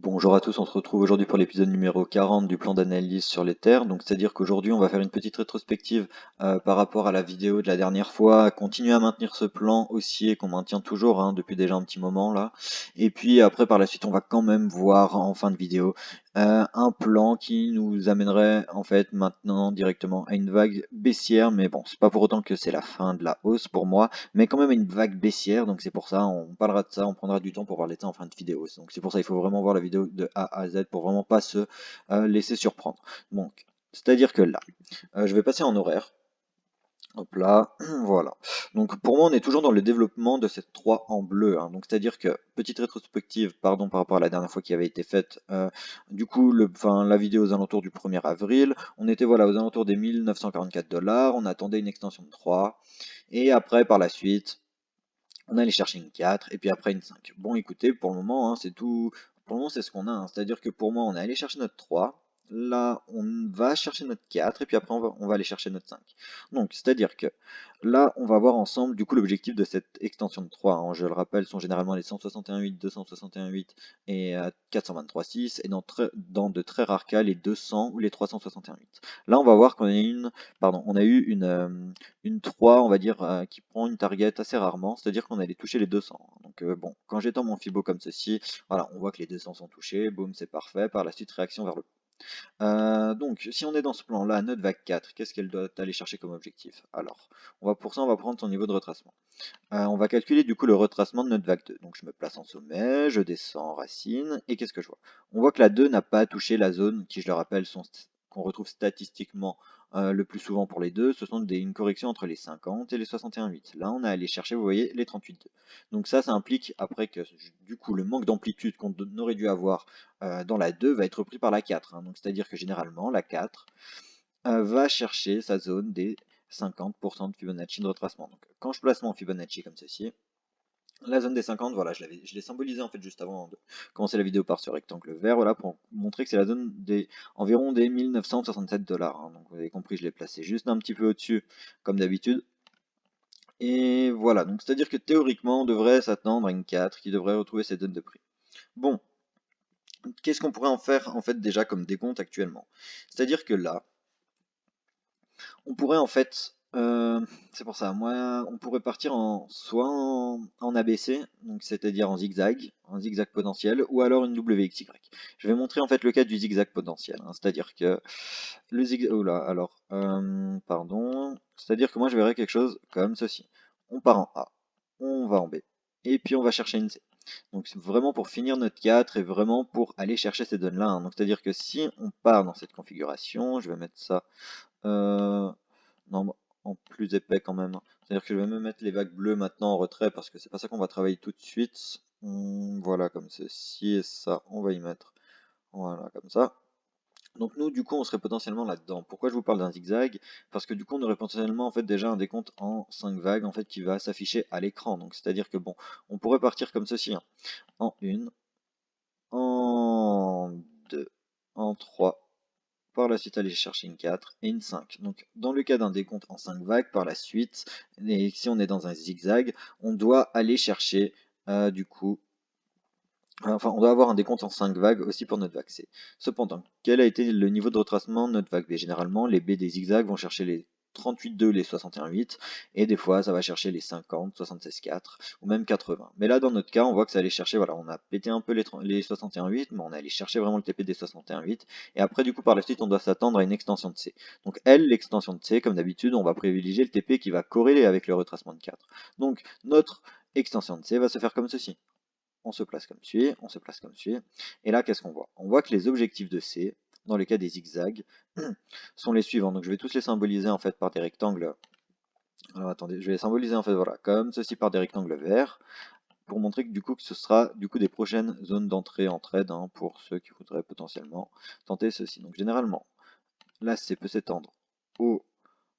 Bonjour à tous, on se retrouve aujourd'hui pour l'épisode numéro 40 du plan d'analyse sur les terres. Donc c'est-à-dire qu'aujourd'hui on va faire une petite rétrospective par rapport à la vidéo de la dernière fois, continuer à maintenir ce plan haussier qu'on maintient toujours depuis déjà un petit moment là. Et puis après par la suite on va quand même voir en fin de vidéo un plan qui nous amènerait en fait maintenant directement à une vague baissière. Mais bon, c'est pas pour autant que c'est la fin de la hausse pour moi, mais quand même une vague baissière, donc c'est pour ça, on parlera de ça, on prendra du temps pour voir l'état en fin de vidéo. Donc c'est pour ça il faut vraiment voir la vidéo de A à Z pour vraiment pas se laisser surprendre. Donc, c'est-à-dire que là, je vais passer en horaire. Hop là, voilà. Donc pour moi, on est toujours dans le développement de cette 3 en bleu, hein. Donc c'est-à-dire que, petite rétrospective, pardon, par rapport à la dernière fois qui avait été faite, du coup, la vidéo aux alentours du 1er avril, on était voilà, aux alentours des 1944 $, on attendait une extension de 3, et après, par la suite, on allait chercher une 4 et puis après une 5. Bon, écoutez, pour le moment, c'est tout. Pour le moment, c'est ce qu'on a, hein. C'est-à-dire que pour moi, on est allé chercher notre 3. Là, on va chercher notre 4 et puis après, on va aller chercher notre 5. Donc, c'est-à-dire que là, on va voir ensemble du coup l'objectif de cette extension de 3, hein. Je le rappelle, sont généralement les 161.8, 261.8 et 423.6 et dans de très rares cas les 200 ou les 361.8. Là, on va voir qu'on a on a eu une 3, on va dire, qui prend une target assez rarement, c'est-à-dire qu'on allait toucher les 200. Donc bon, quand j'étends mon Fibo comme ceci, voilà, on voit que les 200 sont touchés, boum, c'est parfait, par la suite réaction vers le haut. Donc si on est dans ce plan-là, notre vague 4, qu'est-ce qu'elle doit aller chercher comme objectif? Alors, pour ça, on va prendre son niveau de retracement. On va calculer du coup le retracement de notre vague 2. Donc je me place en sommet, je descends en racine, et qu'est-ce que je vois? On voit que la 2 n'a pas touché la zone qui, je le rappelle, qu'on retrouve statistiquement le plus souvent pour les deux. Ce sont une correction entre les 50 et les 61,8. Là, on a allé chercher, vous voyez, les 38,2. Donc ça implique après que du coup le manque d'amplitude qu'on aurait dû avoir dans la 2 va être repris par la 4, hein. Donc c'est-à-dire que généralement, la 4 va chercher sa zone des 50% de Fibonacci de retracement. Donc, quand je place mon Fibonacci comme ceci, la zone des 50, voilà, je l'ai symbolisé en fait juste avant de commencer la vidéo par ce rectangle vert, voilà, pour montrer que c'est la zone des environ des 1967 $, hein. Donc vous avez compris, je l'ai placé juste un petit peu au-dessus, comme d'habitude. Et voilà, donc c'est-à-dire que théoriquement, on devrait s'attendre à une 4 qui devrait retrouver cette zone de prix. Bon, qu'est-ce qu'on pourrait en faire en fait déjà comme décompte actuellement? C'est-à-dire que là, on pourrait en fait, c'est pour ça, moi, on pourrait partir soit en ABC, donc c'est-à-dire en zigzag potentiel, ou alors une WXY. Je vais montrer en fait le cas du zigzag potentiel, hein. C'est-à-dire que le zigzag, oh là, alors, pardon, c'est-à-dire que moi je verrais quelque chose comme ceci. On part en A, on va en B, et puis on va chercher une C. Donc c'est vraiment pour finir notre 4 et vraiment pour aller chercher ces données-là, hein. Donc c'est-à-dire que si on part dans cette configuration, je vais mettre ça euh, non, en plus épais quand même. C'est-à-dire que je vais même mettre les vagues bleues maintenant en retrait parce que c'est pas ça qu'on va travailler tout de suite. Voilà, comme ceci et ça, on va y mettre. Voilà, comme ça. Donc nous, du coup, on serait potentiellement là-dedans. Pourquoi je vous parle d'un zigzag? Parce que du coup, on aurait potentiellement en fait déjà un décompte en 5 vagues en fait qui va s'afficher à l'écran. Donc c'est-à-dire que bon, on pourrait partir comme ceci, hein. En une, en 2, en 3, par la suite aller chercher une 4 et une 5. Donc dans le cas d'un décompte en 5 vagues, par la suite, et si on est dans un zigzag, on doit aller chercher du coup, enfin on doit avoir un décompte en 5 vagues aussi pour notre vague C. Cependant, quel a été le niveau de retracement de notre vague B? Généralement, les B des zigzags vont chercher les 38,2, les 61,8, et des fois ça va chercher les 50, 76,4 ou même 80. Mais là dans notre cas, on voit que ça allait chercher, voilà, on a pété un peu les 61,8, mais on allait chercher vraiment le TP des 61,8, et après du coup par la suite on doit s'attendre à une extension de C. Donc elle, l'extension de C, comme d'habitude, on va privilégier le TP qui va corréler avec le retracement de 4. Donc notre extension de C va se faire comme ceci. On se place comme suit, on se place comme suit. Et là, qu'est-ce qu'on voit? On voit que les objectifs de C, dans le cas des zigzags, sont les suivants. Donc je vais tous les symboliser en fait par des rectangles. Alors attendez, je vais les symboliser en fait voilà, comme ceci par des rectangles verts, pour montrer que du coup que ce sera du coup des prochaines zones d'entrée en trade, hein, pour ceux qui voudraient potentiellement tenter ceci. Donc généralement, là C peut s'étendre au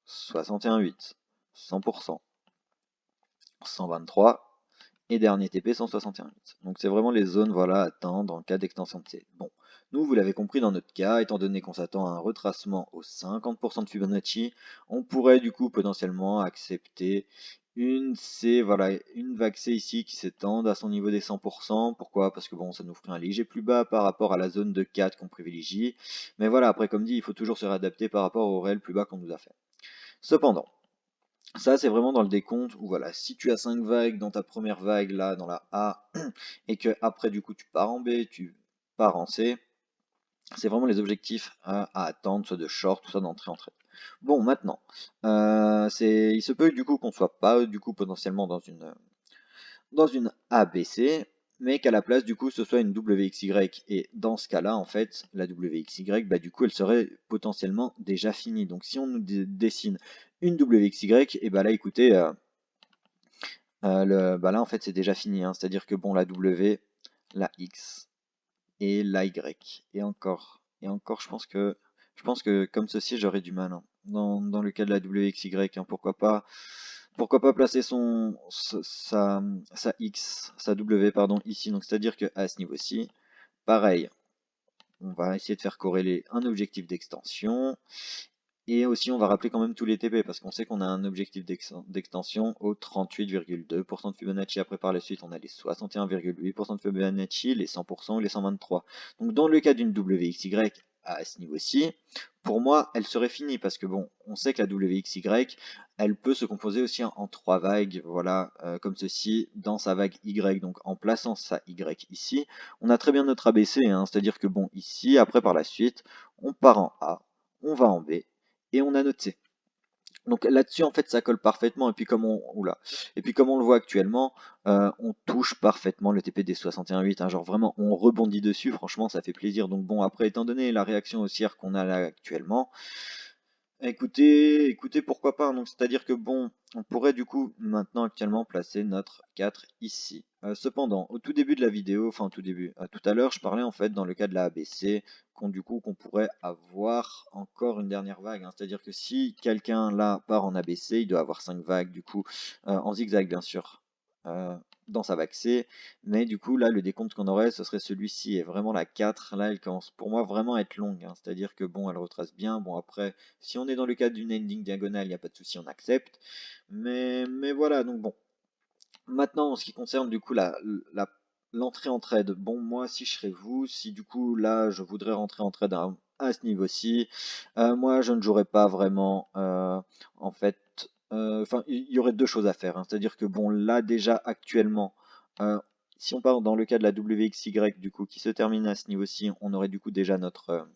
61,8, 100%, 123, et dernier TP 161,8. Donc c'est vraiment les zones voilà, à atteindre en cas d'extension de C. Bon, nous, vous l'avez compris dans notre cas, étant donné qu'on s'attend à un retracement aux 50% de Fibonacci, on pourrait du coup potentiellement accepter Une C, voilà, une vague C ici qui s'étende à son niveau des 100%. Pourquoi? Parce que bon, ça nous ferait un léger plus bas par rapport à la zone de 4 qu'on privilégie. Mais voilà, après, comme dit, il faut toujours se réadapter par rapport au réel plus bas qu'on nous a fait. Cependant, ça, c'est vraiment dans le décompte où voilà, si tu as 5 vagues dans ta première vague, là, dans la A, et que après, du coup, tu pars en B, tu pars en C, c'est vraiment les objectifs à atteindre, soit de short, tout ça d'entrée en trade. Bon, maintenant, il se peut du coup qu'on soit pas du coup potentiellement dans une ABC, mais qu'à la place du coup ce soit une WXY. Et dans ce cas-là, en fait, la WXY, bah, du coup, elle serait potentiellement déjà finie. Donc si on nous dessine une WXY, et bah là, écoutez, bah là en fait c'est déjà fini, hein. C'est-à-dire que bon, la W, la X et la Y. Et encore, je pense que comme ceci, j'aurais du mal, hein. Dans le cas de la WXY, hein, pourquoi pas placer sa X, sa W, pardon, ici. Donc, c'est-à-dire qu'à ce niveau-ci, pareil, on va essayer de faire corréler un objectif d'extension. Et aussi, on va rappeler quand même tous les TP, parce qu'on sait qu'on a un objectif d'extension au 38,2% de Fibonacci. Après, par la suite, on a les 61,8% de Fibonacci, les 100% et les 123. Donc, dans le cas d'une WXY à ce niveau-ci, pour moi, elle serait finie, parce que bon, on sait que la WXY, elle peut se composer aussi en 3 vagues, voilà, comme ceci, dans sa vague Y. Donc, en plaçant sa Y ici, on a très bien notre ABC, hein, c'est-à-dire que bon, ici, après, par la suite, on part en A, on va en B, et on a notre C. Donc là-dessus, en fait, ça colle parfaitement. Et puis comme on le voit actuellement, on touche parfaitement le TP des 61.8, hein, genre vraiment, on rebondit dessus. Franchement, ça fait plaisir. Donc bon, après, étant donné la réaction haussière qu'on a là actuellement, écoutez, pourquoi pas, hein. Donc, c'est-à-dire que bon, on pourrait du coup maintenant actuellement placer notre 4 ici. Cependant, au tout début de la vidéo, enfin au tout début, tout à l'heure, je parlais en fait dans le cas de la ABC, qu'on pourrait avoir encore une dernière vague, hein. C'est-à-dire que si quelqu'un là part en ABC, il doit avoir 5 vagues du coup, en zigzag bien sûr, euh, dans sa vague C. Mais du coup, là, le décompte qu'on aurait, ce serait celui-ci. Et vraiment, la 4, là, elle commence pour moi vraiment à être longue, hein. C'est-à-dire que bon, elle retrace bien. Bon, après, si on est dans le cadre d'une ending diagonale, il n'y a pas de souci, on accepte. Mais voilà, donc bon. Maintenant, en ce qui concerne du coup l'entrée en trade, bon, moi, si je serais vous, si du coup là, je voudrais rentrer en trade à ce niveau-ci, moi, je ne jouerais pas vraiment. En fait, enfin, il y aurait deux choses à faire, hein. C'est-à-dire que bon, là, déjà, actuellement, euh, si on part dans le cas de la WXY, du coup, qui se termine à ce niveau-ci, on aurait du coup déjà notre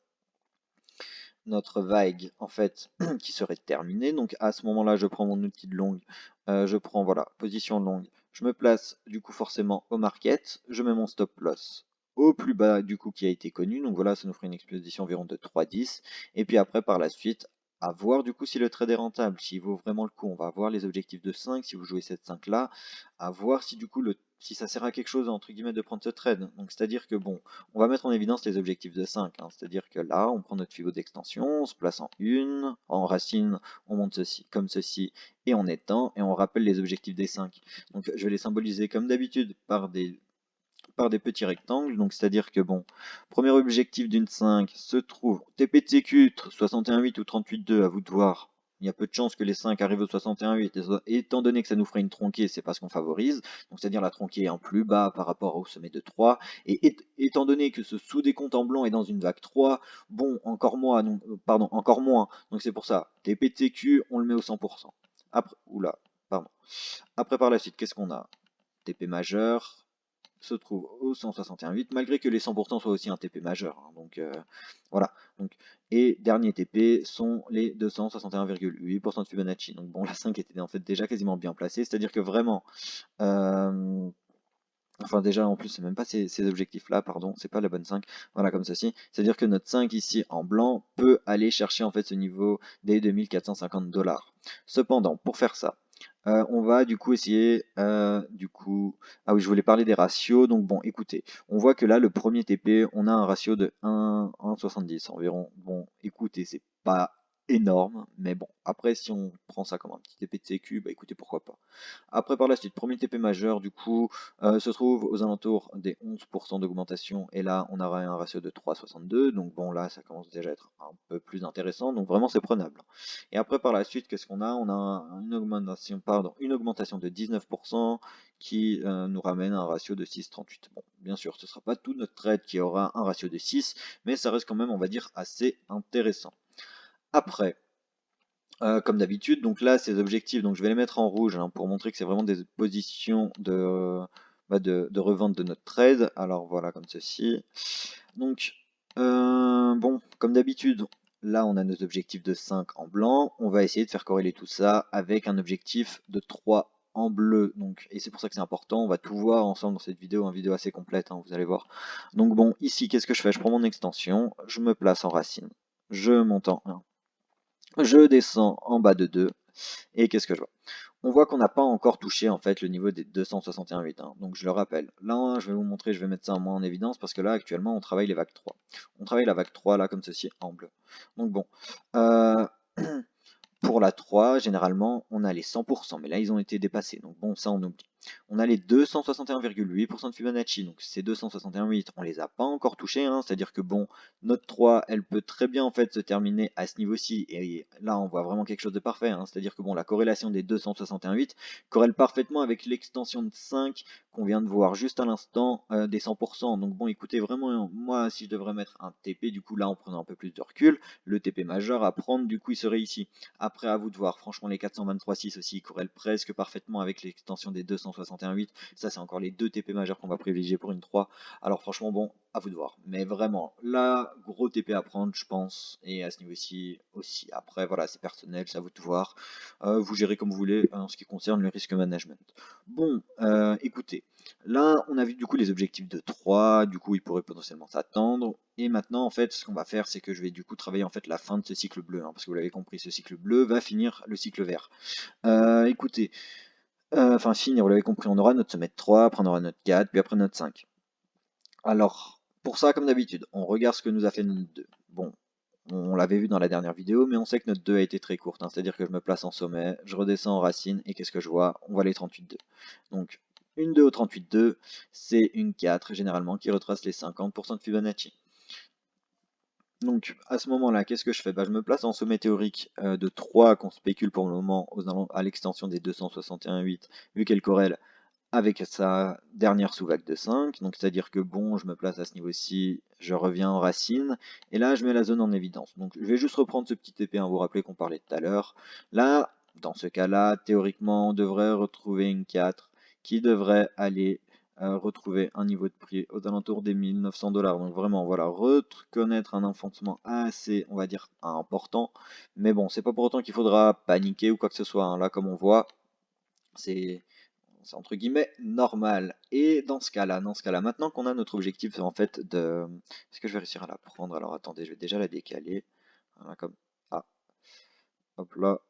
vague en fait qui serait terminée. Donc à ce moment-là, je prends mon outil de longue, je prends voilà, position longue, je me place du coup forcément au market, je mets mon stop loss au plus bas du coup qui a été connu. Donc voilà, ça nous ferait une exposition environ de 3,10. Et puis après par la suite, à voir du coup si le trade est rentable, s'il vaut vraiment le coup. On va voir les objectifs de 5 si vous jouez cette 5 là, à voir si du coup si ça sert à quelque chose entre guillemets de prendre ce trade. Donc c'est-à-dire que bon, on va mettre en évidence les objectifs de 5, hein. C'est-à-dire que là, on prend notre pivot d'extension, on se place en une, en racine, on monte ceci comme ceci, et on étend, et on rappelle les objectifs des 5. Donc je vais les symboliser comme d'habitude par des petits rectangles. Donc c'est-à-dire que bon, premier objectif d'une 5 se trouve TPTQ 61,8 ou 38,2, à vous de voir. Il y a peu de chances que les 5 arrivent au 61,8. Étant donné que ça nous ferait une tronquée, c'est pas ce qu'on favorise. Donc c'est-à-dire la tronquée est en plus bas par rapport au sommet de 3. Et étant donné que ce sous-décompte en blanc est dans une vague 3, bon, encore moins. Non, pardon, encore moins. Donc c'est pour ça, TPTQ, on le met au 100%. Après, oula, pardon. Après par la suite, qu'est-ce qu'on a? TP majeur se trouve au 161,8, malgré que les 100% soient aussi un TP majeur, hein. Donc voilà. Donc, et dernier TP sont les 261,8% de Fibonacci. Donc bon, la 5 était en fait déjà quasiment bien placée, c'est-à-dire que vraiment, enfin déjà en plus c'est même pas ces objectifs-là, pardon, c'est pas la bonne 5, voilà comme ceci. C'est-à-dire que notre 5 ici en blanc peut aller chercher en fait ce niveau des 2 450 $. Cependant, pour faire ça, on va du coup essayer, ah oui, je voulais parler des ratios. Donc bon, écoutez, on voit que là, le premier TP, on a un ratio de 1,70 environ. Bon, écoutez, c'est pas énorme, mais bon, après si on prend ça comme un petit TP de sécu, bah écoutez, pourquoi pas. Après par la suite, premier TP majeur du coup se trouve aux alentours des 11% d'augmentation et là on aura un ratio de 3,62, donc bon là ça commence déjà à être un peu plus intéressant, donc vraiment c'est prenable. Et après par la suite qu'est-ce qu'on a? On a une augmentation de 19% qui nous ramène à un ratio de 6,38. Bon, bien sûr ce ne sera pas tout notre trade qui aura un ratio de 6, mais ça reste quand même on va dire assez intéressant. Après, comme d'habitude, donc là, ces objectifs, donc je vais les mettre en rouge hein, pour montrer que c'est vraiment des positions de revente de notre trade. Alors voilà, comme ceci. Donc, bon, comme d'habitude, là, on a nos objectifs de 5 en blanc. On va essayer de faire corréler tout ça avec un objectif de 3 en bleu. Donc, et c'est pour ça que c'est important. On va tout voir ensemble dans cette vidéo, une vidéo assez complète, hein, vous allez voir. Donc bon, ici, qu'est-ce que je fais? Je prends mon extension, je me place en racine, je monte en 1. Je descends en bas de 2 et qu'est-ce que je vois? On voit qu'on n'a pas encore touché en fait le niveau des 261,8. Hein. Donc je le rappelle. Là, je vais vous montrer, je vais mettre ça moins en évidence parce que là actuellement on travaille les vagues 3. On travaille la vague 3 là comme ceci en bleu. Donc bon. Euh, Pour la 3, généralement, on a les 100%, mais là, ils ont été dépassés. Donc bon, ça, on oublie. On a les 261,8% de Fibonacci. Donc ces 261,8, on les a pas encore touchés. Hein, c'est-à-dire que bon, notre 3, elle peut très bien en fait se terminer à ce niveau-ci. Et là, on voit vraiment quelque chose de parfait. Hein, c'est-à-dire que bon, la corrélation des 261,8 corrèle parfaitement avec l'extension de 5 qu'on vient de voir juste à l'instant des 100%. Donc bon, écoutez, vraiment, moi, si je devrais mettre un TP, du coup, là, en prenant un peu plus de recul, le TP majeur à prendre, du coup, il serait ici. Après, à vous de voir. Franchement, les 423.6 aussi, ils corrèlent presque parfaitement avec l'extension des 261.8. Ça, c'est encore les deux TP majeurs qu'on va privilégier pour une 3. Alors, franchement, bon, à vous de voir. Mais vraiment, là, gros TP à prendre, je pense. Et à ce niveau-ci aussi. Après, voilà, c'est personnel, c'est à vous de voir. Vous gérez comme vous voulez en ce qui concerne le risque management. Bon, écoutez. Là, on a vu du coup les objectifs de 3, du coup, ils pourraient potentiellement s'attendre. Et maintenant, en fait, ce qu'on va faire, c'est que je vais du coup travailler en fait la fin de ce cycle bleu, hein, parce que vous l'avez compris, ce cycle bleu va finir le cycle vert. Écoutez, enfin finir, vous l'avez compris, on aura notre sommet de 3, après on aura notre 4, puis après notre 5. Alors, pour ça, comme d'habitude, on regarde ce que nous a fait notre 2. Bon, on l'avait vu dans la dernière vidéo, mais on sait que notre 2 a été très courte, hein, c'est-à-dire que je me place en sommet, je redescends en racine, et qu'est-ce que je vois? On voit les 38,2. Donc, une 2 au 38,2, c'est une 4, généralement, qui retrace les 50% de Fibonacci. Donc à ce moment-là, qu'est-ce que je fais? Bah, je me place en sommet théorique de 3 qu'on spécule pour le moment à l'extension des 261,8 vu qu'elle corrèle avec sa dernière sous-vague de 5. Donc c'est-à-dire que bon, je me place à ce niveau-ci, je reviens en racine, et là je mets la zone en évidence. Donc je vais juste reprendre ce petit TP, hein, vous vous rappelez qu'on parlait tout à l'heure. Là, dans ce cas-là, théoriquement, on devrait retrouver une 4 qui devrait aller retrouver un niveau de prix aux alentours des 1900 $. Donc vraiment, voilà, reconnaître un enfoncement assez, on va dire, important. Mais bon, c'est pas pour autant qu'il faudra paniquer ou quoi que ce soit. Hein. Là, comme on voit, c'est entre guillemets normal. Et dans ce cas-là, maintenant qu'on a notre objectif en fait de... Est-ce que je vais réussir à la prendre? Alors attendez, je vais déjà la décaler. Voilà, comme... Ah, hop là.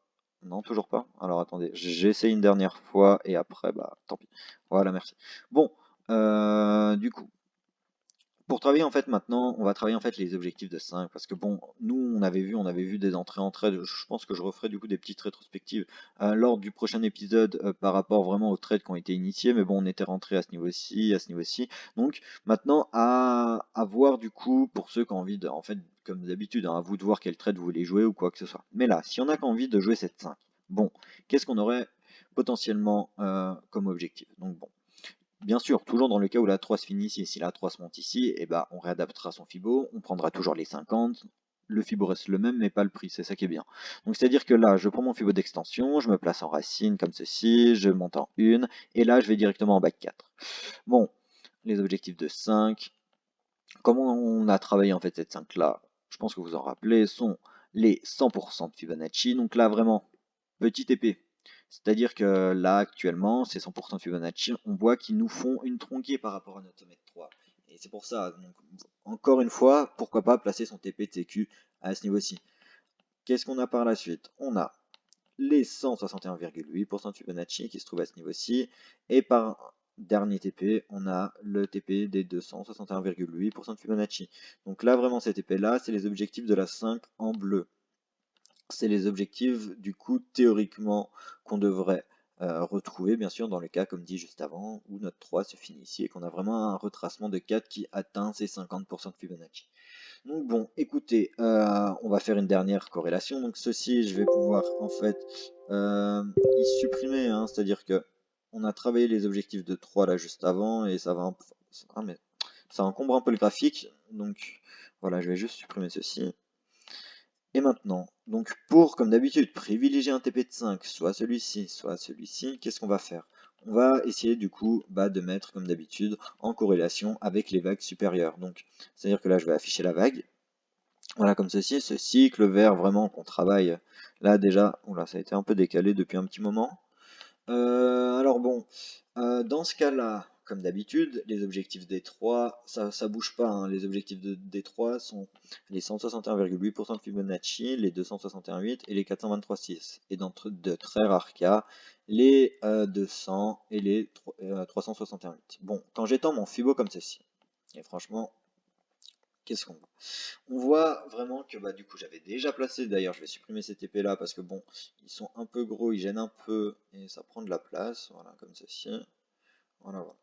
Non, toujours pas. Alors attendez, j'essaie une dernière fois et après, bah tant pis. Voilà, merci. Bon, du coup, pour travailler en fait maintenant, on va travailler en fait les objectifs de 5 parce que bon, nous on avait vu des entrées en trade. Je pense que je referai du coup des petites rétrospectives lors du prochain épisode par rapport vraiment aux trades qui ont été initiés. Mais bon, on était rentré à ce niveau-ci, à ce niveau-ci. Donc maintenant à voir du coup pour ceux qui ont envie de, en fait comme d'habitude, hein, à vous de voir quel trade vous voulez jouer ou quoi que ce soit. Mais là, si on a envie de jouer cette 5, bon, qu'est-ce qu'on aurait potentiellement comme objectif? Donc bon. Bien sûr, toujours dans le cas où la 3 se finit ici, et si la 3 se monte ici, eh ben, on réadaptera son Fibo, on prendra toujours les 50, le Fibo reste le même, mais pas le prix, c'est ça qui est bien. Donc c'est-à-dire que là, je prends mon Fibo d'extension, je me place en racine comme ceci, je monte en 1, et là, je vais directement en bac 4. Bon, les objectifs de 5, comment on a travaillé en fait cette 5 là, je pense que vous en rappelez, sont les 100% de Fibonacci, donc là vraiment, petit épée. C'est-à-dire que là, actuellement, c'est 100% de Fibonacci. On voit qu'ils nous font une tronquée par rapport à notre sommet de 3. Et c'est pour ça, donc, encore une fois, pourquoi pas placer son TP de sécu à ce niveau-ci. Qu'est-ce qu'on a par la suite? On a les 161,8% de Fibonacci qui se trouve à ce niveau-ci. Et par dernier TP, on a le TP des 261,8% de Fibonacci. Donc là, vraiment, ces TP-là, c'est les objectifs de la 5 en bleu. c'est les objectifs du coup théoriquement qu'on devrait retrouver bien sûr dans le cas comme dit juste avant où notre 3 se finit ici et qu'on a vraiment un retracement de 4 qui atteint ces 50% de Fibonacci. Donc bon, écoutez, on va faire une dernière corrélation. Donc ceci, je vais pouvoir en fait y supprimer, hein, c'est-à-dire que on a travaillé les objectifs de 3 là juste avant et ça va ah, mais ça encombre un peu le graphique. Donc voilà, je vais juste supprimer ceci. Et maintenant, donc pour, comme d'habitude, privilégier un TP de 5, soit celui-ci, qu'est-ce qu'on va faire? On va essayer du coup de mettre, comme d'habitude, en corrélation avec les vagues supérieures. Donc, c'est-à-dire que là, je vais afficher la vague. Voilà, comme ceci, ce cycle vert vraiment qu'on travaille. Là déjà, oula, ça a été un peu décalé depuis un petit moment. Alors bon, dans ce cas-là, comme d'habitude, les objectifs D3, ça bouge pas, hein. Les objectifs de D3 sont les 161,8% de Fibonacci, les 261,8 et les 423,6. Et dans de très rares cas, les 200 et les 361,8. Bon, quand j'étends mon Fibo comme ceci, et franchement, qu'est-ce qu'on voit? On voit vraiment que du coup j'avais déjà placé, d'ailleurs je vais supprimer ces TP là parce que bon, ils sont un peu gros, ils gênent un peu et ça prend de la place, voilà comme ceci, voilà, voilà.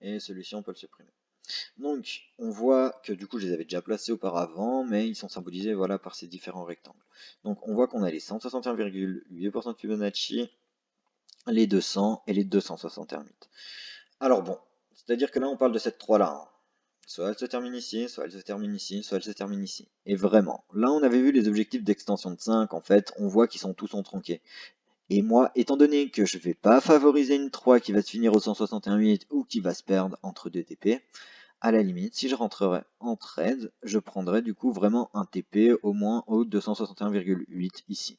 Et celui-ci on peut le supprimer. Donc on voit que du coup je les avais déjà placés auparavant, mais ils sont symbolisés voilà par ces différents rectangles. Donc on voit qu'on a les 161,8% de Fibonacci, les 200 et les 261,8. Alors bon, c'est-à-dire que là on parle de cette 3 là, hein. Soit elle se termine ici, soit elle se termine ici, soit elle se termine ici. Et vraiment, là on avait vu les objectifs d'extension de 5, en fait, on voit qu'ils sont tous entronqués. Et moi, étant donné que je ne vais pas favoriser une 3 qui va se finir au 161,8 ou qui va se perdre entre deux TP, à la limite, si je rentrerais en trade, je prendrais du coup vraiment un TP au moins au 261,8 ici.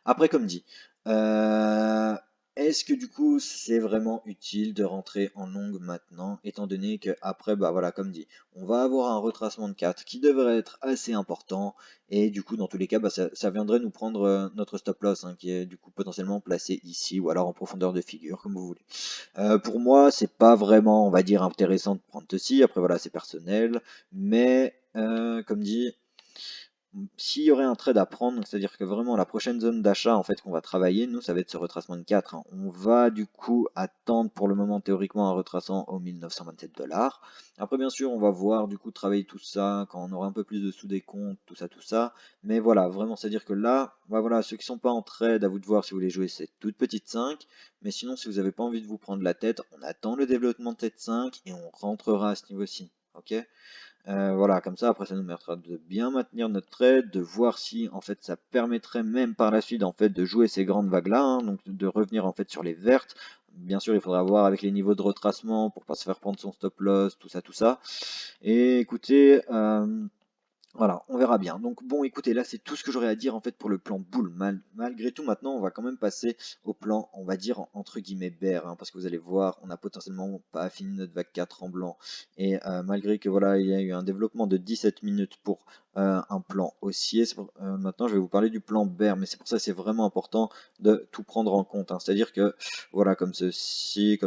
Après, comme dit, euh, est-ce que du coup c'est vraiment utile de rentrer en longue maintenant, étant donné que après, voilà, comme dit, on va avoir un retracement de 4 qui devrait être assez important, et du coup, dans tous les cas, ça viendrait nous prendre notre stop loss, hein, qui est du coup potentiellement placé ici, ou alors en profondeur de figure, comme vous voulez. Pour moi, c'est pas vraiment, on va dire, intéressant de prendre ceci, après voilà, c'est personnel, mais comme dit, s'il y aurait un trade à prendre, c'est-à-dire que vraiment la prochaine zone d'achat en fait qu'on va travailler, nous ça va être ce retracement de 4, hein. On va du coup attendre pour le moment théoriquement un retracement aux 1927 $. Après bien sûr on va voir du coup travailler tout ça quand on aura un peu plus de sous des comptes, tout ça. Mais voilà, vraiment c'est-à-dire que là, voilà, ceux qui sont pas en trade, à vous de voir si vous voulez jouer cette toute petite 5. Mais sinon si vous n'avez pas envie de vous prendre la tête, on attend le développement de cette 5 et on rentrera à ce niveau-ci. Ok? Voilà, comme ça, après, ça nous permettra de bien maintenir notre trade, de voir si, en fait, ça permettrait même par la suite, en fait, de jouer ces grandes vagues-là, hein, donc de revenir, en fait, sur les vertes. Bien sûr, il faudra voir avec les niveaux de retracement pour pas se faire prendre son stop loss, tout ça, tout ça. Et écoutez, voilà, on verra bien. Donc bon, écoutez, là c'est tout ce que j'aurais à dire en fait pour le plan boule. Malgré tout, maintenant, on va quand même passer au plan, on va dire entre guillemets bear, hein, parce que vous allez voir, on n'a potentiellement pas fini notre vague 4 en blanc. Et malgré que voilà, il y a eu un développement de 17 minutes pour un plan haussier, maintenant je vais vous parler du plan bear, mais c'est pour ça que c'est vraiment important de tout prendre en compte, hein. C'est-à-dire que voilà, comme ceci,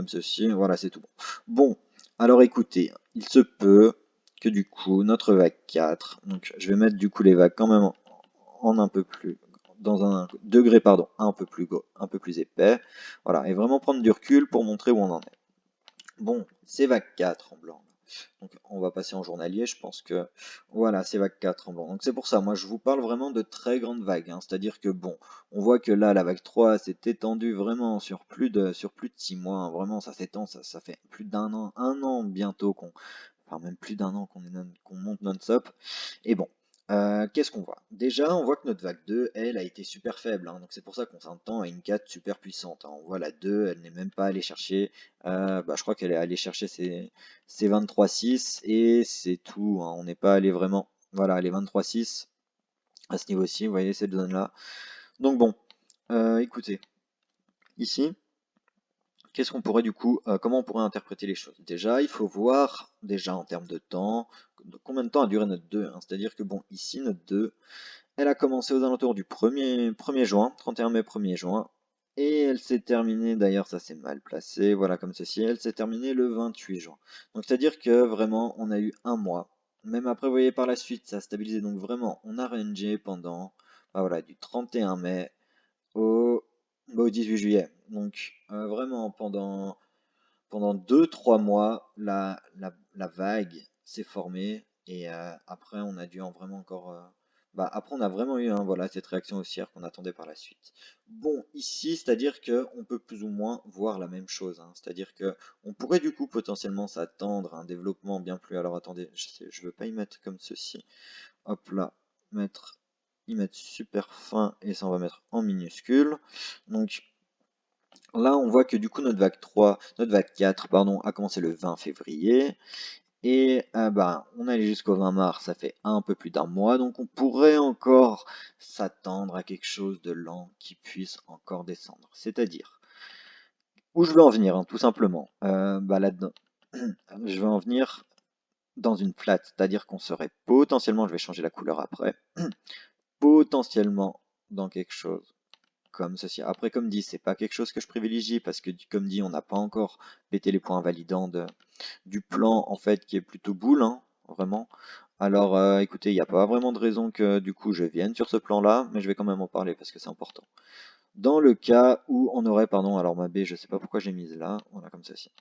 voilà, c'est tout bon. Bon, alors écoutez, il se peut que du coup notre vague 4, donc je vais mettre du coup les vagues quand même en un peu plus, dans un degré pardon, un peu plus épais, voilà, et vraiment prendre du recul pour montrer où on en est. Bon, c'est vague 4 en blanc. Donc on va passer en journalier, je pense que voilà, c'est vague 4 en blanc. Donc c'est pour ça, moi je vous parle vraiment de très grandes vagues, hein. C'est-à-dire que bon, on voit que là la vague 3 s'est étendue vraiment sur plus de 6 mois, hein. Vraiment ça s'étend, ça fait plus un an bientôt enfin même plus d'un an qu'on monte non-stop. Et bon, qu'est-ce qu'on voit? Déjà, on voit que notre vague 2, elle, a été super faible, hein. Donc c'est pour ça qu'on s'entend à une 4 super puissante, hein. On voit la 2, elle n'est même pas allée chercher, je crois qu'elle est allée chercher ses 23,6 et c'est tout, hein. On n'est pas allé vraiment, voilà, les 23,6 à ce niveau-ci, vous voyez cette zone-là. Donc bon, écoutez, ici, qu'est-ce qu'on pourrait du coup, comment on pourrait interpréter les choses? Déjà, il faut voir, déjà en termes de temps, combien de temps a duré notre 2, hein. C'est-à-dire que bon, ici, notre 2, elle a commencé aux alentours du 1er juin, 31 mai, 1er juin, et elle s'est terminée, d'ailleurs ça c'est mal placé, voilà comme ceci, elle s'est terminée le 28 juin. Donc c'est-à-dire que vraiment, on a eu un mois. Même après, vous voyez par la suite, ça a stabilisé, donc vraiment, on a rangé bah voilà, du 31 mai au 18 juillet. Donc vraiment pendant 2-3 mois, la vague s'est formée et après on a dû en vraiment encore bah, après on a vraiment eu voilà, cette réaction haussière qu'on attendait par la suite. Bon, ici, c'est-à-dire que on peut plus ou moins voir la même chose, hein. C'est-à-dire que on pourrait du coup potentiellement s'attendre à un développement bien plus. Alors attendez, je veux pas y mettre comme ceci. Hop là, y mettre super fin et ça on va mettre en minuscule. Donc là, on voit que du coup notre vague 4, pardon, a commencé le 20 février et bah, on est allé jusqu'au 20 mars, ça fait un peu plus d'un mois, donc on pourrait encore s'attendre à quelque chose de lent qui puisse encore descendre. C'est-à-dire, où je veux en venir, hein, tout simplement, bah, là-dedans, je veux en venir dans une flat, c'est-à-dire qu'on serait potentiellement, je vais changer la couleur après, potentiellement dans quelque chose comme ceci. Après, comme dit, c'est pas quelque chose que je privilégie parce que, comme dit, on n'a pas encore pété les points validants du plan en fait qui est plutôt boule, hein, vraiment. Alors, écoutez, il n'y a pas vraiment de raison que du coup je vienne sur ce plan-là, mais je vais quand même en parler parce que c'est important. Dans le cas où on aurait, pardon, alors ma B, je sais pas pourquoi j'ai mise là, voilà comme ceci.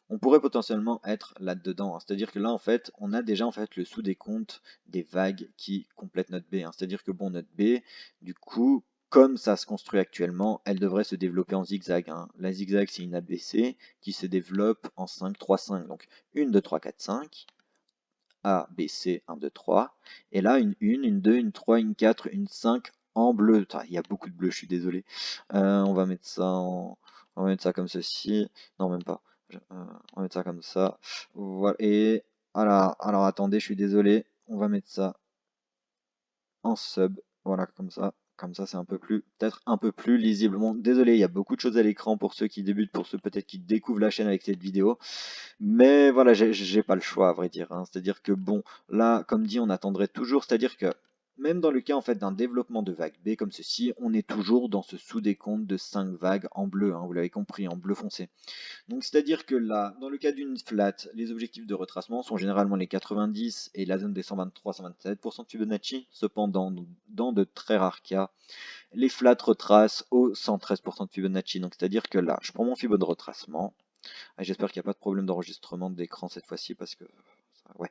On pourrait potentiellement être là-dedans, hein. C'est-à-dire que là, en fait, on a déjà en fait le sous-décompte des vagues qui complètent notre B, hein. C'est-à-dire que bon, notre B, du coup, comme ça se construit actuellement, elle devrait se développer en zigzag, hein. La zigzag, c'est une ABC qui se développe en 5, 3, 5. Donc 1, 2, 3, 4, 5. A, B, C, 1, 2, 3. Et là, une 1, une 2, une 3, une 4, une 5 en bleu. Putain, il y a beaucoup de bleu, je suis désolé. On va mettre ça on va mettre ça comme ceci. Non, même pas. On va mettre ça comme ça. Voilà. Et voilà. Alors attendez, je suis désolé. On va mettre ça en sub. Voilà, comme ça. Comme ça, c'est un peu plus, peut-être un peu plus lisible. Bon, désolé, il y a beaucoup de choses à l'écran pour ceux qui débutent, pour ceux peut-être qui découvrent la chaîne avec cette vidéo. Mais voilà, j'ai pas le choix, à vrai dire, hein. C'est-à-dire que bon, là, comme dit, on attendrait toujours. C'est-à-dire que même dans le cas en fait d'un développement de vague B comme ceci, on est toujours dans ce sous-décompte de 5 vagues en bleu, hein, vous l'avez compris, en bleu foncé. Donc c'est-à-dire que là, dans le cas d'une flat, les objectifs de retracement sont généralement les 90 et la zone des 123-127% de Fibonacci. Cependant, dans de très rares cas, les flats retracent aux 113% de Fibonacci. Donc c'est-à-dire que là, je prends mon Fibonacci de retracement. J'espère qu'il n'y a pas de problème d'enregistrement d'écran cette fois-ci parce que ouais.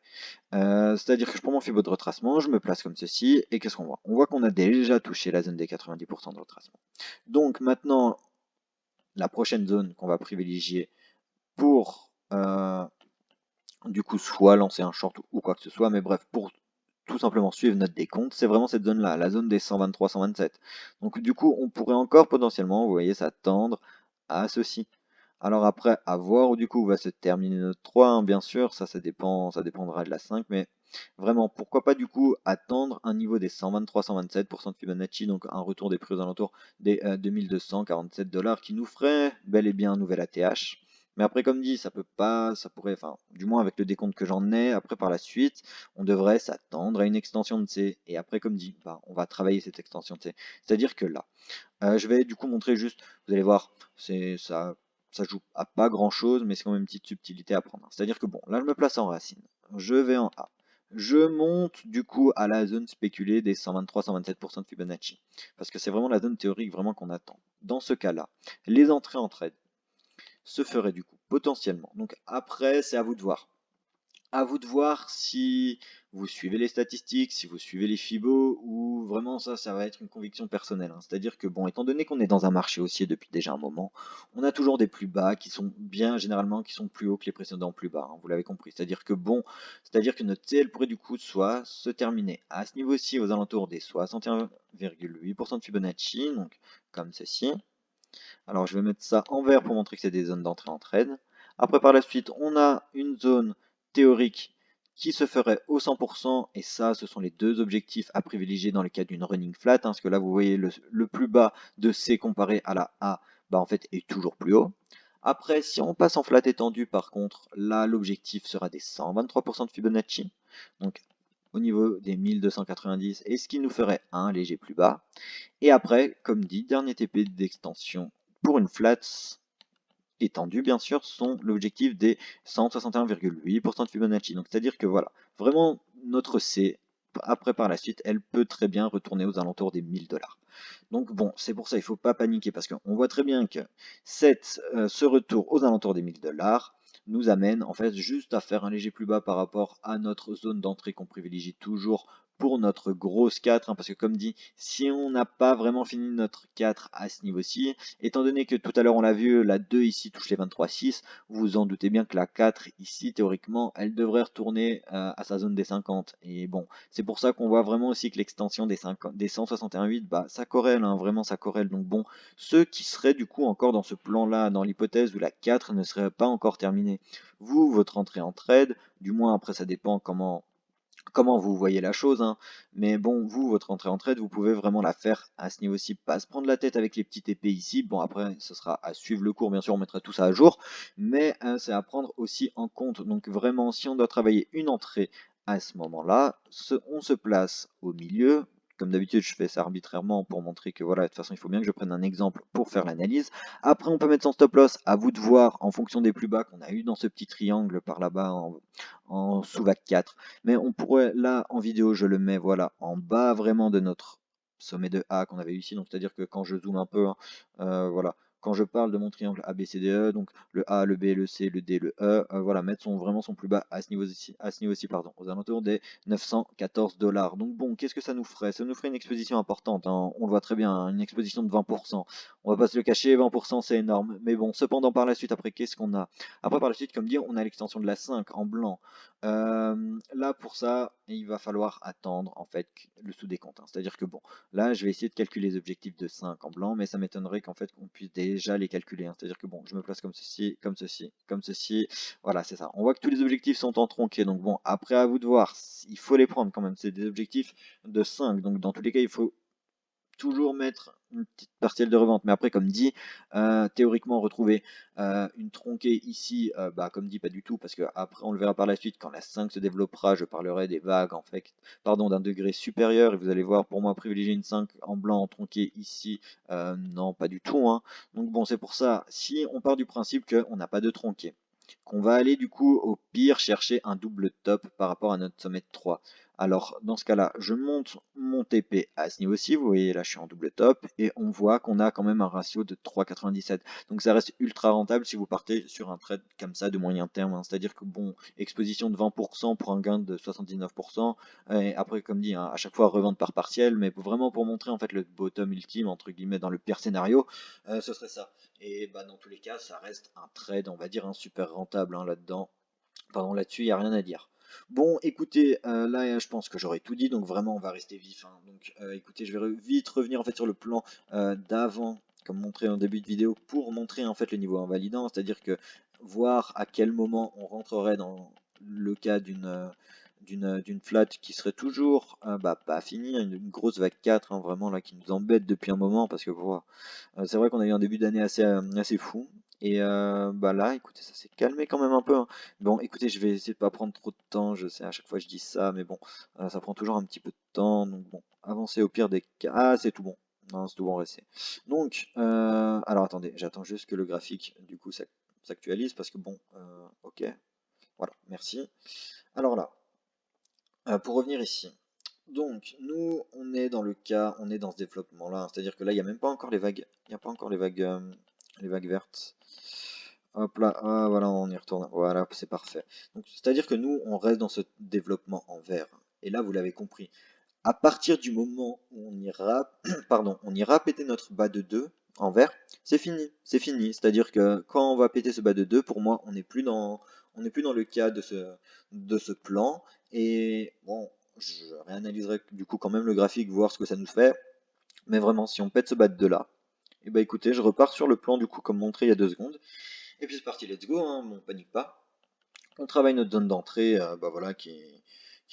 C'est-à-dire que je prends mon Fibonacci de retracement, je me place comme ceci, et qu'est-ce qu'on voit? On voit qu'on a déjà touché la zone des 90% de retracement. Donc maintenant, la prochaine zone qu'on va privilégier pour du coup soit lancer un short ou quoi que ce soit, mais bref, pour tout simplement suivre notre décompte, c'est vraiment cette zone-là, la zone des 123-127. Donc du coup, on pourrait encore potentiellement, vous voyez, s'attendre à ceci. Alors après, à voir où du coup va se terminer notre 3, hein, bien sûr, ça dépend, ça dépendra de la 5, mais vraiment, pourquoi pas du coup attendre un niveau des 123-127% de Fibonacci, donc un retour des prix aux alentours des 2247 dollars qui nous ferait bel et bien un nouvel ATH. Mais après, comme dit, ça peut pas, ça pourrait, enfin, du moins avec le décompte que j'en ai, après par la suite, on devrait s'attendre à une extension de C. Et après, comme dit, bah, on va travailler cette extension de C. C'est-à-dire que là, je vais du coup montrer juste, vous allez voir, c'est ça joue à pas grand chose, mais c'est quand même une petite subtilité à prendre. C'est-à-dire que bon, là je me place en racine, je vais en A. Je monte du coup à la zone spéculée des 123-127% de Fibonacci. Parce que c'est vraiment la zone théorique vraiment qu'on attend. Dans ce cas-là, les entrées en trade se feraient du coup potentiellement. Donc après, c'est à vous de voir. À vous de voir si vous suivez les statistiques, si vous suivez les FIBO, ou vraiment ça va être une conviction personnelle, hein. C'est-à-dire que bon, étant donné qu'on est dans un marché haussier depuis déjà un moment, on a toujours des plus bas qui sont bien généralement qui sont plus hauts que les précédents plus bas, hein, vous l'avez compris. C'est-à-dire que bon, c'est-à-dire que notre TL pourrait du coup soit se terminer à ce niveau-ci aux alentours des 61,8% de Fibonacci, donc comme ceci. Alors je vais mettre ça en vert pour montrer que c'est des zones d'entrée en trade. Après par la suite, on a une zone théorique qui se ferait au 100%, et ça, ce sont les deux objectifs à privilégier dans le cas d'une running flat, hein, parce que là, vous voyez, le plus bas de C comparé à la A, bah, en fait, est toujours plus haut. Après, si on passe en flat étendu, par contre, là, l'objectif sera des 123% de Fibonacci, donc au niveau des 1290, et ce qui nous ferait un léger plus bas. Et après, comme dit, dernier TP d'extension pour une flat étendue, bien sûr, sont l'objectif des 161,8% de Fibonacci. Donc, c'est-à-dire que voilà, vraiment, notre C après par la suite, elle peut très bien retourner aux alentours des 1000 $. Donc bon, c'est pour ça, il ne faut pas paniquer parce qu'on voit très bien que ce retour aux alentours des 1000 $ nous amène en fait juste à faire un léger plus bas par rapport à notre zone d'entrée qu'on privilégie toujours pour notre grosse 4, hein, parce que comme dit, si on n'a pas vraiment fini notre 4 à ce niveau-ci, étant donné que tout à l'heure on l'a vu, la 2 ici touche les 23,6, vous vous en doutez bien que la 4 ici, théoriquement, elle devrait retourner à sa zone des 50. Et bon, c'est pour ça qu'on voit vraiment aussi que l'extension des 161,8, bah, ça corrèle, hein, vraiment ça corrèle. Donc bon, ceux qui seraient du coup encore dans ce plan-là, dans l'hypothèse où la 4 ne serait pas encore terminée, vous, votre entrée en trade, du moins après ça dépend comment vous voyez la chose, hein. Mais bon, vous, votre entrée en trade, vous pouvez vraiment la faire à ce niveau-ci, pas se prendre la tête avec les petites épées ici. Bon, après, ce sera à suivre le cours, bien sûr, on mettra tout ça à jour, mais c'est à prendre aussi en compte. Donc vraiment, si on doit travailler une entrée à ce moment-là, on se place au milieu. Comme d'habitude, je fais ça arbitrairement pour montrer que voilà, de toute façon, il faut bien que je prenne un exemple pour faire l'analyse. Après, on peut mettre son stop loss, à vous de voir en fonction des plus bas qu'on a eu dans ce petit triangle par là-bas en sous-vague 4. Mais on pourrait, là, en vidéo, je le mets, voilà, en bas vraiment de notre sommet de A qu'on avait eu ici. Donc, c'est-à-dire que quand je zoome un peu, hein, voilà, quand je parle de mon triangle ABCDE, donc le A, le B, le C, le D, le E, voilà, mettre vraiment son plus bas à ce niveau-ci, pardon, aux alentours des 914 $. Donc bon, qu'est-ce que ça nous ferait? Ça nous ferait une exposition importante, hein, on le voit très bien, hein, une exposition de 20%. On va pas se le cacher, 20% c'est énorme. Mais bon, cependant, par la suite, après, qu'est-ce qu'on a? Après, par la suite, comme dit, on a l'extension de la 5 en blanc. Là, pour ça, il va falloir attendre en fait le sous-décompte, hein. C'est-à-dire que bon, là, je vais essayer de calculer les objectifs de 5 en blanc, mais ça m'étonnerait qu'en fait qu'on puisse déjà les calculer, hein. C'est-à-dire que bon, je me place comme ceci, comme ceci, comme ceci. Voilà, c'est ça. On voit que tous les objectifs sont en tronqué, donc bon, après à vous de voir. Il faut les prendre quand même. C'est des objectifs de 5, donc dans tous les cas, il faut toujours mettre une petite partielle de revente. Mais après, comme dit, théoriquement, retrouver une tronquée ici, bah, comme dit, pas du tout, parce que après, on le verra par la suite, quand la 5 se développera, je parlerai des vagues, en fait, pardon, d'un degré supérieur, et vous allez voir, pour moi, privilégier une 5 en blanc, en tronqué ici, non, pas du tout, hein. Donc bon, c'est pour ça, si on part du principe qu'on n'a pas de tronqué, qu'on va aller du coup au pire chercher un double top par rapport à notre sommet de 3. Alors dans ce cas-là, je monte mon TP à ce niveau-ci, vous voyez là je suis en double top et on voit qu'on a quand même un ratio de 3,97. Donc ça reste ultra rentable si vous partez sur un trade comme ça de moyen terme, hein. C'est-à-dire que bon, exposition de 20% pour un gain de 79%, et après comme dit, hein, à chaque fois revente par partiel, mais vraiment pour montrer en fait le bottom ultime entre guillemets dans le pire scénario, ce serait ça. Et bah, dans tous les cas, ça reste un trade, on va dire, un super rentable, hein, là-dedans. Pardon, là-dessus, il n'y a rien à dire. Bon, écoutez, là, je pense que j'aurais tout dit, donc vraiment, on va rester vif, hein. Donc, écoutez, je vais vite revenir en fait sur le plan d'avant, comme montré en début de vidéo, pour montrer en fait le niveau invalidant, c'est-à-dire que voir à quel moment on rentrerait dans le cas d'une flat qui serait toujours bah, pas finie, hein, une grosse vague 4, hein, vraiment là qui nous embête depuis un moment parce que voilà, c'est vrai qu'on a eu un début d'année assez fou. Et bah là, écoutez, ça s'est calmé quand même un peu, hein. Bon, écoutez, je vais essayer de pas prendre trop de temps. Je sais, à chaque fois je dis ça, mais bon, ça prend toujours un petit peu de temps. Donc bon, avancez au pire des cas. Ah, c'est tout bon. Non, c'est tout bon, restez. Donc, alors attendez, j'attends juste que le graphique, du coup, s'actualise parce que bon, ok, voilà, merci. Alors là, pour revenir ici. Donc, nous, on est dans le cas, on est dans ce développement-là, hein. C'est-à-dire que là, il n'y a même pas encore les vagues, il n'y a pas encore les vagues vertes. Hop là, ah, voilà, on y retourne. Voilà, c'est parfait. Donc, c'est-à-dire que nous, on reste dans ce développement en vert. Et là, vous l'avez compris. À partir du moment où on ira, pardon, on ira péter notre bas de 2 en vert, c'est fini, c'est fini. C'est-à-dire que quand on va péter ce bas de 2, pour moi, on n'est plus dans le cas de ce plan. Et bon, je réanalyserai du coup quand même le graphique, voir ce que ça nous fait. Mais vraiment, si on pète ce bas de 2 là, et bah écoutez, je repars sur le plan du coup comme montré il y a 2 secondes. Et puis c'est parti, let's go, hein, on panique pas. On travaille notre zone d'entrée, bah voilà, qui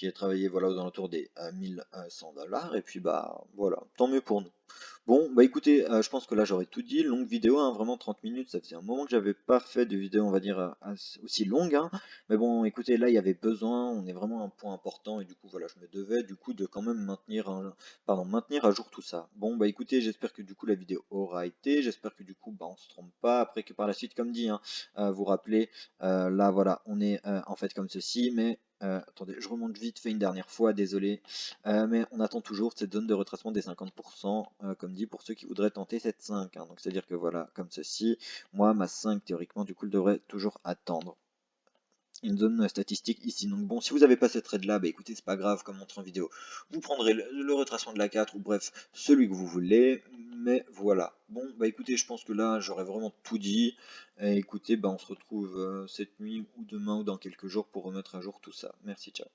est travaillée voilà, aux alentours des 1100 $. Et puis bah voilà, tant mieux pour nous. Bon, bah écoutez, je pense que là j'aurais tout dit. Longue vidéo, hein, vraiment 30 minutes, ça faisait un moment que j'avais pas fait de vidéo, on va dire, aussi longue, hein. Mais bon, écoutez, là il y avait besoin, on est vraiment à un point important, et du coup voilà, je me devais du coup de quand même maintenir à jour tout ça. Bon, bah écoutez, j'espère que du coup la vidéo aura été, j'espère que du coup bah on se trompe pas, après que par la suite, comme dit, hein, vous rappelez, là voilà, on est en fait comme ceci, mais attendez, je remonte vite fait une dernière fois, désolé. Mais on attend toujours cette zone de retracement des 50%, comme dit, pour ceux qui voudraient tenter cette 5, hein. Donc c'est-à-dire que voilà, comme ceci, moi, ma 5, théoriquement, du coup, elle devrait toujours attendre une zone statistique ici. Donc bon, si vous n'avez pas cette trade là, bah écoutez, c'est pas grave, comme montré en vidéo. Vous prendrez le retracement de la 4, ou bref, celui que vous voulez. Mais voilà. Bon, bah écoutez, je pense que là, j'aurais vraiment tout dit. Et écoutez, bah on se retrouve cette nuit, ou demain, ou dans quelques jours, pour remettre à jour tout ça. Merci, ciao.